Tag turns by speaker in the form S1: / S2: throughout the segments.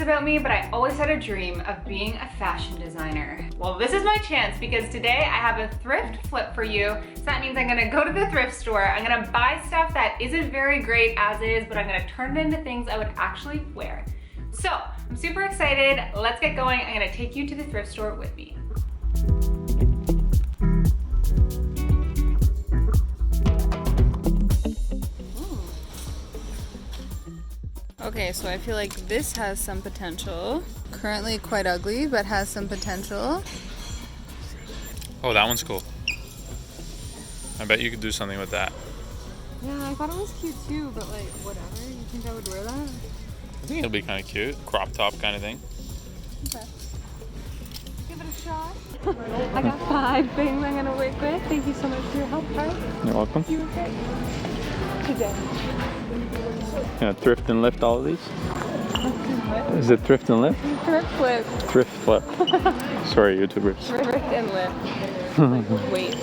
S1: about me, but I always had a dream of being a fashion designer. Well, this is my chance because today I have a thrift flip for you. So that means I'm gonna go to the thrift store, I'm gonna buy stuff that isn't very great as is, but I'm gonna turn it into things I would actually wear. So, I'm super excited. Let's get going. I'm gonna take you to the thrift store with me. Okay, so I feel like this has some potential. Currently quite ugly, but has some potential.
S2: Oh, that one's cool. I bet you could do something with that.
S1: Yeah, I thought it was cute too, but like, whatever. You think I would wear that?
S2: I think it'll be kind of cute. Crop top kind of thing.
S1: Okay. Give it a shot. I got 5 things I'm gonna work with. Thank you so much for your help, Hart.
S2: You're welcome.
S1: You were great. Today.
S2: Yeah, thrift and lift all of these? Is it thrift and lift?
S1: Thrift flip.
S2: Thrift flip. Sorry, YouTubers.
S1: Thrift and lift. Wait.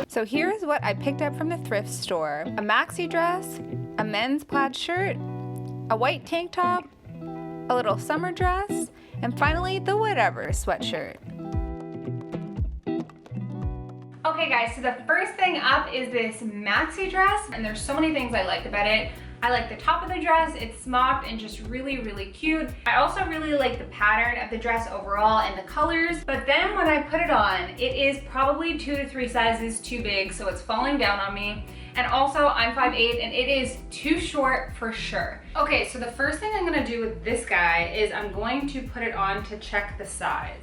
S1: So here's what I picked up from the thrift store. A maxi dress, a men's plaid shirt, a white tank top, a little summer dress, and finally the whatever sweatshirt. Okay guys, so the first thing up is this maxi dress, and there's so many things I liked about it. I like the top of the dress, it's smocked and just really, really cute. I also really like the pattern of the dress overall and the colors, but then when I put it on, it is probably 2 to 3 sizes too big, so it's falling down on me. And also, I'm 5'8", and it is too short for sure. Okay, so the first thing I'm gonna do with this guy is I'm going to put it on to check the size.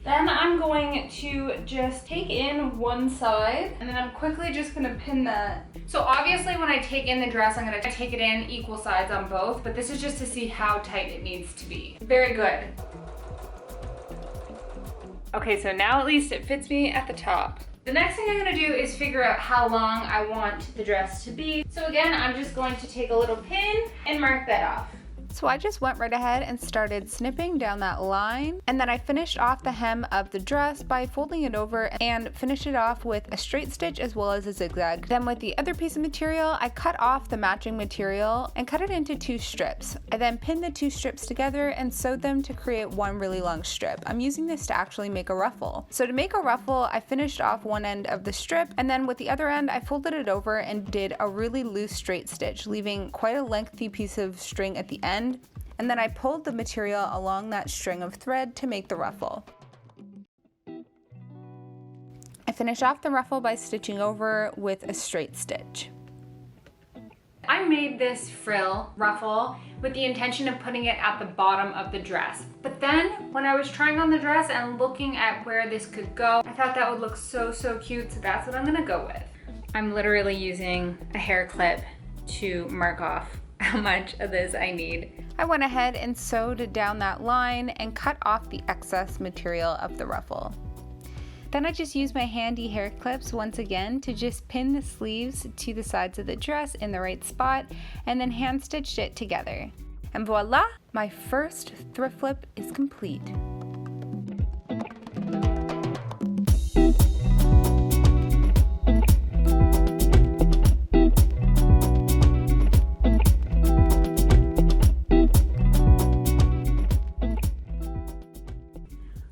S1: Then I'm going to just take in one side, and then I'm quickly just gonna pin that. So obviously when I take in the dress, I'm gonna take it in equal sides on both, but this is just to see how tight it needs to be. Very good. Okay, so now at least it fits me at the top. The next thing I'm gonna do is figure out how long I want the dress to be. So again, I'm just going to take a little pin and mark that off. So I just went right ahead and started snipping down that line, and then I finished off the hem of the dress by folding it over and finished it off with a straight stitch as well as a zigzag. Then with the other piece of material, I cut off the matching material and cut it into 2 strips. I then pinned the 2 strips together and sewed them to create one really long strip. I'm using this to actually make a ruffle. So to make a ruffle, I finished off one end of the strip, and then with the other end, I folded it over and did a really loose straight stitch, leaving quite a lengthy piece of string at the end. And then I pulled the material along that string of thread to make the ruffle. I finish off the ruffle by stitching over with a straight stitch. I made this frill ruffle with the intention of putting it at the bottom of the dress. But then when I was trying on the dress and looking at where this could go, I thought that would look so cute, so that's what I'm gonna go with. I'm literally using a hair clip to mark off how much of this I need. I went ahead and sewed down that line and cut off the excess material of the ruffle. Then I just used my handy hair clips once again to just pin the sleeves to the sides of the dress in the right spot, and then hand stitched it together. And voila, my first thrift flip is complete.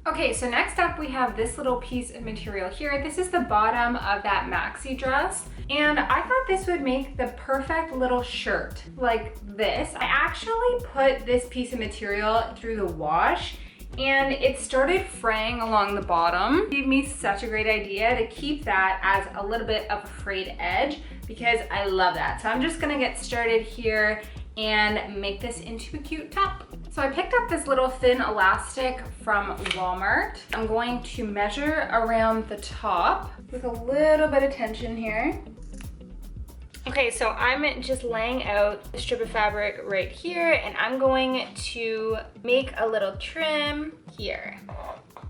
S1: Okay, so next up we have this little piece of material here. This is the bottom of that maxi dress, and I thought this would make the perfect little shirt like this. I actually put this piece of material through the wash, and it started fraying along the bottom. It gave me such a great idea to keep that as a little bit of a frayed edge because I love that. So I'm just gonna get started here and make this into a cute top. So I picked up this little thin elastic from Walmart. I'm going to measure around the top with a little bit of tension here. Okay, so I'm just laying out a strip of fabric right here, and I'm going to make a little trim here.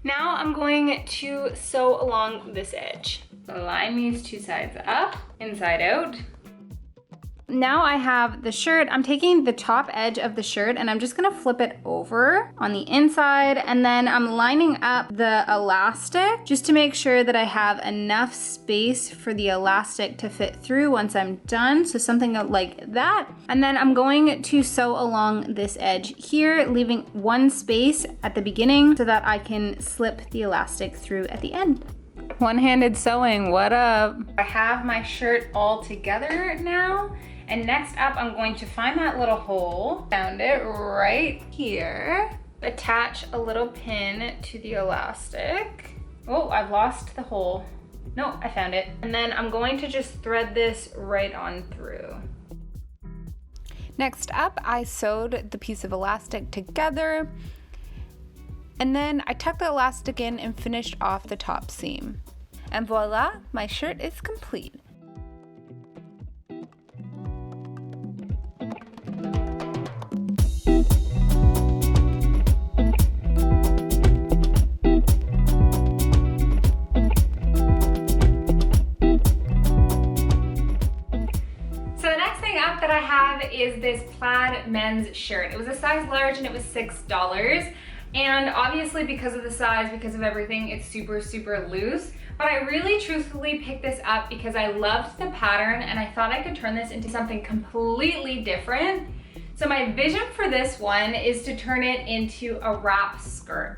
S1: Now I'm going to sew along this edge. So line these 2 sides up, inside out. Now I have the shirt. I'm taking the top edge of the shirt and I'm just gonna flip it over on the inside, and then I'm lining up the elastic just to make sure that I have enough space for the elastic to fit through once I'm done. So something like that. And then I'm going to sew along this edge here, leaving one space at the beginning so that I can slip the elastic through at the end. One-handed sewing, what up? I have my shirt all together now. And next up, I'm going to find that little hole. Found it right here. Attach a little pin to the elastic. Oh, I've lost the hole. No, I found it. And then I'm going to just thread this right on through. Next up, I sewed the piece of elastic together. And then I tucked the elastic in and finished off the top seam. And voila, my shirt is complete. That I have is this plaid men's shirt. It was a size large and it was $6. And obviously because of the size, because of everything, it's super, super loose. But I really truthfully picked this up because I loved the pattern and I thought I could turn this into something completely different. So my vision for this one is to turn it into a wrap skirt.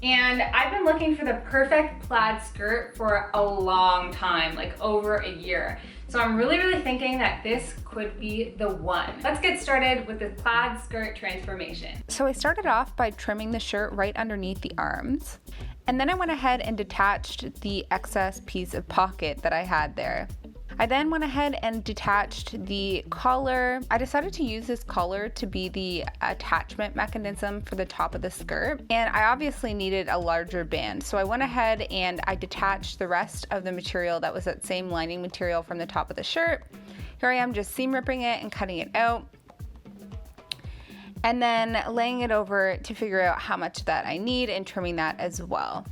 S1: And I've been looking for the perfect plaid skirt for a long time, like over a year. So I'm really, really thinking that this could be the one. Let's get started with the plaid skirt transformation. So I started off by trimming the shirt right underneath the arms. And then I went ahead and detached the excess piece of pocket that I had there. I then went ahead and detached the collar. I decided to use this collar to be the attachment mechanism for the top of the skirt. And I obviously needed a larger band. So I went ahead and I detached the rest of the material that was that same lining material from the top of the shirt. Here I am just seam ripping it and cutting it out. And then laying it over to figure out how much that I need and trimming that as well.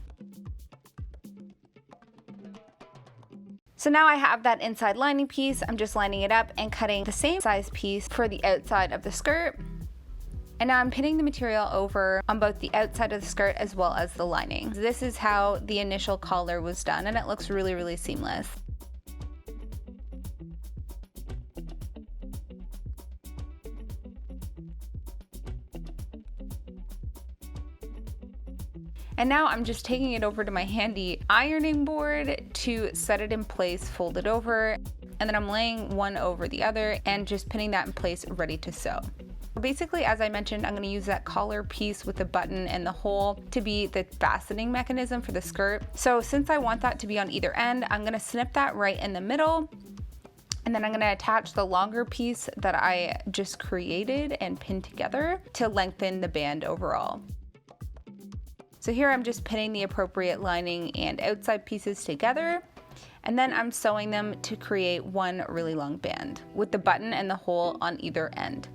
S1: So now I have that inside lining piece. I'm just lining it up and cutting the same size piece for the outside of the skirt. And now I'm pinning the material over on both the outside of the skirt as well as the lining. This is how the initial collar was done and it looks really, really seamless. And now I'm just taking it over to my handy ironing board to set it in place, fold it over, and then I'm laying one over the other and just pinning that in place, ready to sew. Basically, as I mentioned, I'm going to use that collar piece with the button and the hole to be the fastening mechanism for the skirt. So since I want that to be on either end, I'm going to snip that right in the middle. And then I'm going to attach the longer piece that I just created and pin together to lengthen the band overall. So here I'm just pinning the appropriate lining and outside pieces together, and then I'm sewing them to create one really long band with the button and the hole on either end.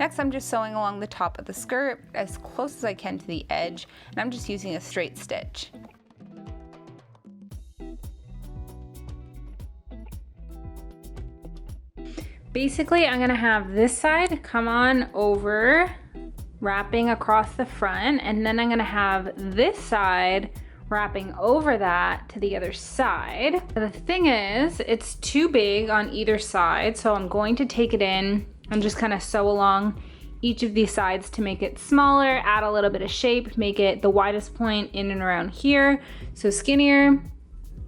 S1: Next, I'm just sewing along the top of the skirt as close as I can to the edge, and I'm just using a straight stitch.
S3: Basically, I'm gonna have this side come on over, wrapping across the front, and then I'm gonna have this side wrapping over that to the other side. The thing is, it's too big on either side, so I'm going to take it in and just kind of sew along each of these sides to make it smaller, add a little bit of shape, make it the widest point in and around here. So skinnier,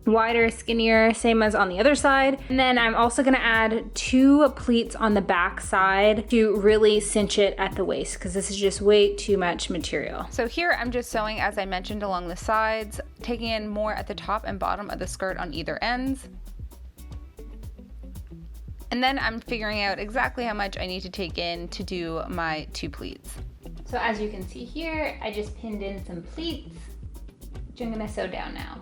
S3: wider, skinnier, same as on the other side. And then I'm also gonna add 2 pleats on the back side to really cinch it at the waist, because this is just way too much material.
S1: So here I'm just sewing, as I mentioned, along the sides, taking in more at the top and bottom of the skirt on either ends. And then I'm figuring out exactly how much I need to take in to do my 2 pleats.
S3: So as you can see here, I just pinned in some pleats, which I'm gonna sew down now.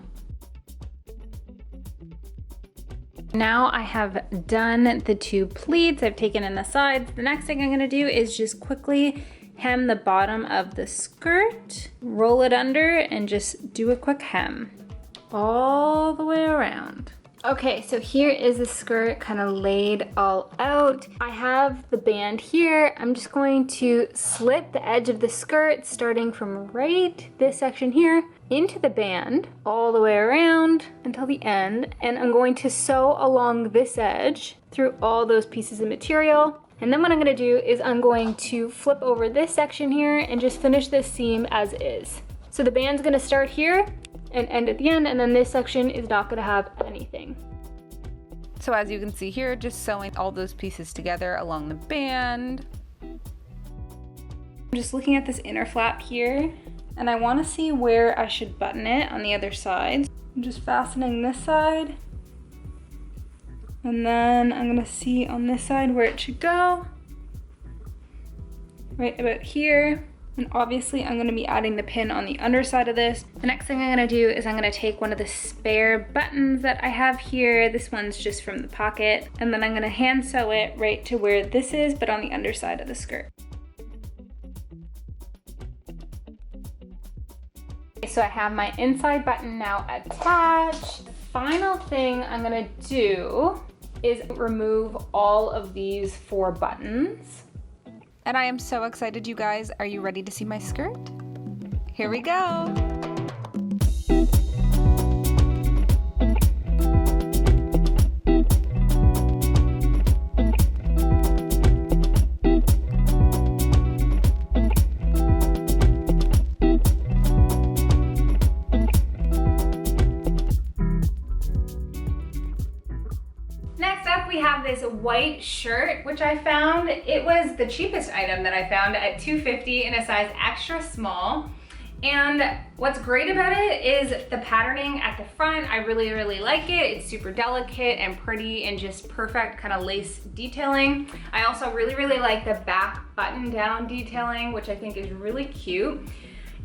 S3: Now I have done the 2 pleats, I've taken in the sides. The next thing I'm gonna do is just quickly hem the bottom of the skirt, roll it under, and just do a quick hem all the way around. Okay, so here is the skirt kind of laid all out. I have the band here. I'm just going to slip the edge of the skirt starting from right this section here into the band all the way around until the end, and I'm going to sew along this edge through all those pieces of material. And then what I'm going to do is I'm going to flip over this section here and just finish this seam as is. So the band's going to start here and end at the end, and then this section is not going to have anything.
S4: So as you can see here, just sewing all those pieces together along the band.
S3: I'm just looking at this inner flap here, and I want to see where I should button it on the other side. I'm just fastening this side, and then I'm going to see on this side where it should go. Right about here. And obviously I'm gonna be adding the pin on the underside of this. The next thing I'm gonna do is I'm gonna take one of the spare buttons that I have here. This one's just from the pocket. And then I'm gonna hand sew it right to where this is, but on the underside of the skirt. Okay, so I have my inside button now attached. The final thing I'm gonna do is remove all of these 4 buttons.
S4: And I am so excited, you guys. Are you ready to see my skirt? Here we go.
S1: We have this white shirt, which I found, it was the cheapest item that I found at $2.50 in a size extra small. And what's great about it is the patterning at the front. I really, really like it. It's super delicate and pretty and just perfect kind of lace detailing. I also really, really like the back button down detailing, which I think is really cute.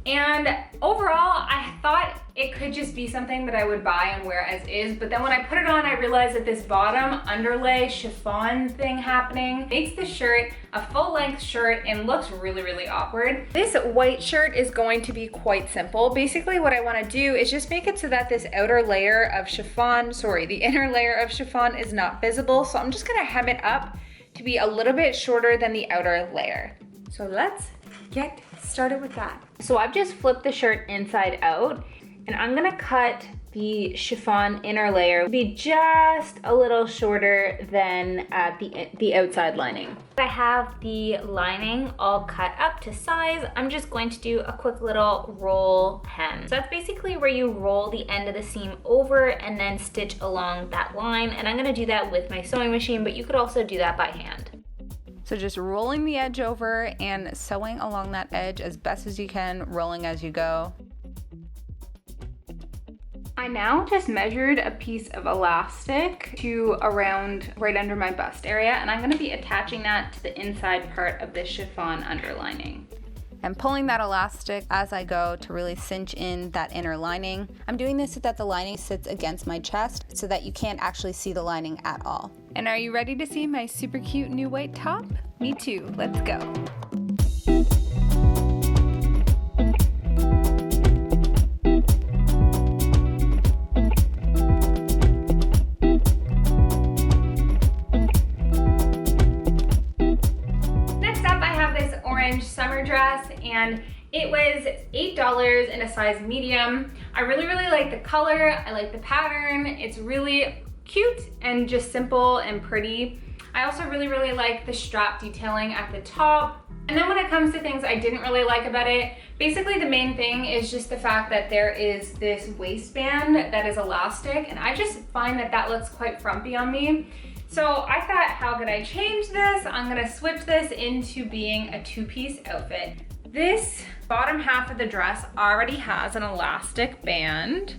S1: And overall, I thought it could just be something that I would buy and wear as is, but then when I put it on, I realized that this bottom underlay chiffon thing happening makes the shirt a full-length shirt and looks really, really awkward. This white shirt is going to be quite simple. Basically, what I want to do is just make it so that this outer layer of chiffon, the inner layer of chiffon is not visible, so I'm just gonna hem it up to be a little bit shorter than the outer layer. So let's get started with that.
S3: So I've just flipped the shirt inside out, and I'm gonna cut the chiffon inner layer to be just a little shorter than the outside lining. I have the lining all cut up to size. I'm just going to do a quick little roll hem. So that's basically where you roll the end of the seam over and then stitch along that line. And I'm gonna do that with my sewing machine, but you could also do that by hand.
S4: So just rolling the edge over and sewing along that edge as best as you can, rolling as you go.
S3: I now just measured a piece of elastic to around right under my bust area, and I'm gonna be attaching that to the inside part of this chiffon underlining.
S4: I'm pulling that elastic as I go to really cinch in that inner lining. I'm doing this so that the lining sits against my chest so that you can't actually see the lining at all. And are you ready to see my super cute new white top? Me too, let's go.
S1: Summer dress, and it was $8 in a size medium. I really, really like the color. I like the pattern. It's really cute and just simple and pretty. I also really, really like the strap detailing at the top. And then when it comes to things I didn't really like about it, basically the main thing is just the fact that there is this waistband that is elastic, and I just find that that looks quite frumpy on me. So I thought, how could I change this? I'm gonna switch this into being a two-piece outfit. This bottom half of the dress already has an elastic band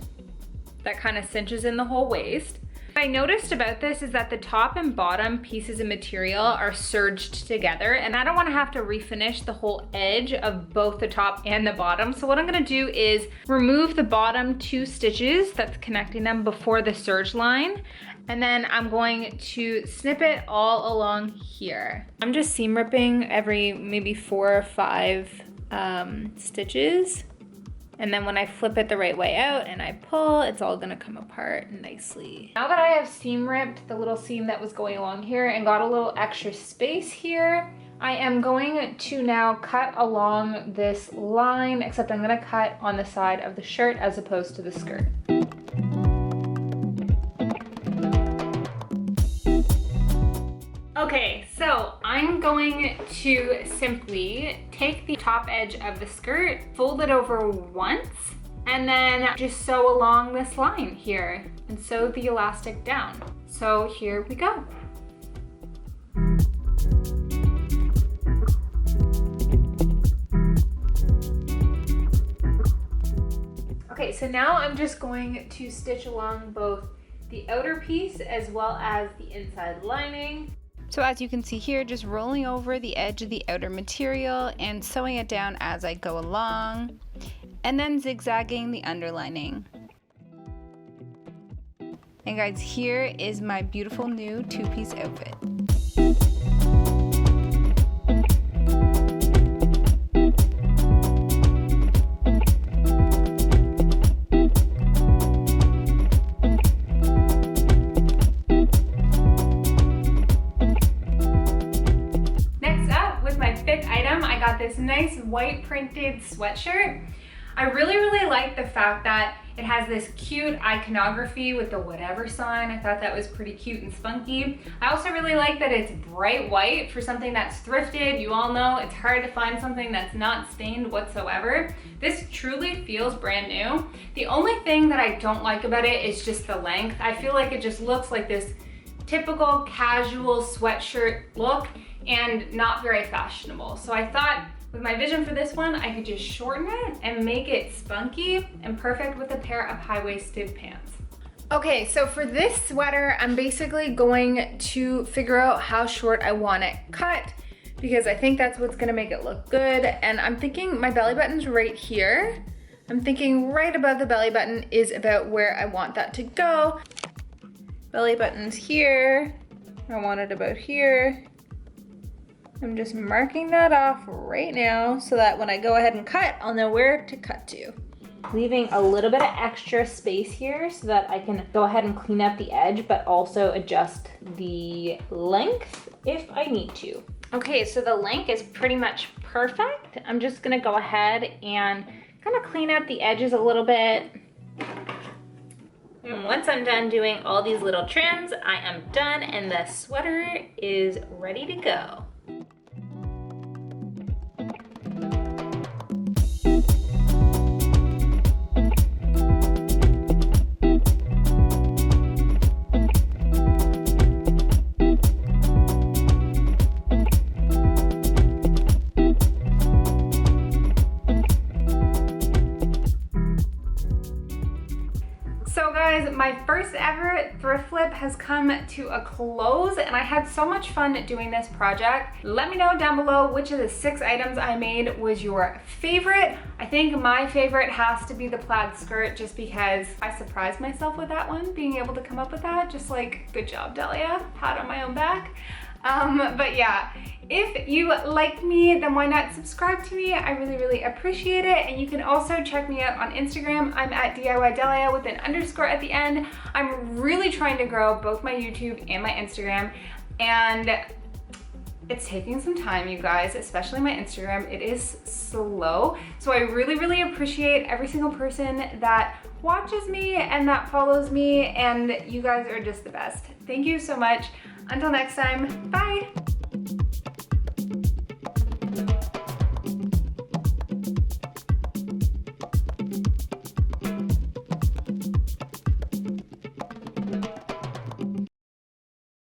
S1: that kind of cinches in the whole waist. What I noticed about this is that the top and bottom pieces of material are serged together, and I don't want to have to refinish the whole edge of both the top and the bottom. So what I'm going to do is remove the bottom 2 stitches that's connecting them before the serge line, and then I'm going to snip it all along here. I'm just seam ripping every maybe 4 or 5 stitches.
S3: And then when I flip it the right way out and I pull, it's all gonna come apart nicely. Now that I have seam ripped the little seam that was going along here and got a little extra space here, I am going to now cut along this line, except I'm gonna cut on the side of the shirt as opposed to the skirt. Okay, so I'm going to simply take the top edge of the skirt, fold it over once, and then just sew along this line here and sew the elastic down. So here we go. Okay, so now I'm just going to stitch along both the outer piece as well as the inside lining.
S4: So as you can see here, just rolling over the edge of the outer material and sewing it down as I go along, and then zigzagging the underlining. And guys, here is my beautiful new two-piece outfit.
S1: This nice white printed sweatshirt. I really like the fact that it has this cute iconography with the whatever sign. I thought that was pretty cute and spunky. I also really like that it's bright white for something that's thrifted. You all know it's hard to find something that's not stained whatsoever. This truly feels brand new. The only thing that I don't like about it is just the length. I feel like it just looks like this typical casual sweatshirt look and not very fashionable. So I thought with my vision for this one, I could just shorten it and make it spunky and perfect with a pair of high-waisted pants. Okay, so for this sweater, I'm basically going to figure out how short I want it cut because I think that's what's gonna make it look good. And I'm thinking my belly button's right here. I'm thinking right above the belly button is about where I want that to go. Belly button's here. I want it about here. I'm just marking that off right now so that when I go ahead and cut, I'll know where to cut to.
S3: Leaving a little bit of extra space here so that I can go ahead and clean up the edge, but also adjust the length if I need to. Okay, so the length is pretty much perfect. I'm just gonna go ahead and kind of clean up the edges a little bit. And once I'm done doing all these little trims, I am done and the sweater is ready to go. So guys, my first ever thrift flip has come to a close and I had so much fun doing this project. Let me know down below which of the 6 items I made was your favorite. I think my favorite has to be the plaid skirt just because I surprised myself with that one, being able to come up with that. Just like, good job, Dalia, pat on my own back. But yeah, if you like me, then why not subscribe to me? I really appreciate it. And you can also check me out on Instagram. I'm at DIY Dalia with an underscore at the end. I'm really trying to grow both my YouTube and my Instagram. And it's taking some time, you guys, especially my Instagram. It is slow. So I really appreciate every single person that watches me and that follows me. And you guys are just the best. Thank you so much. Until next time, bye.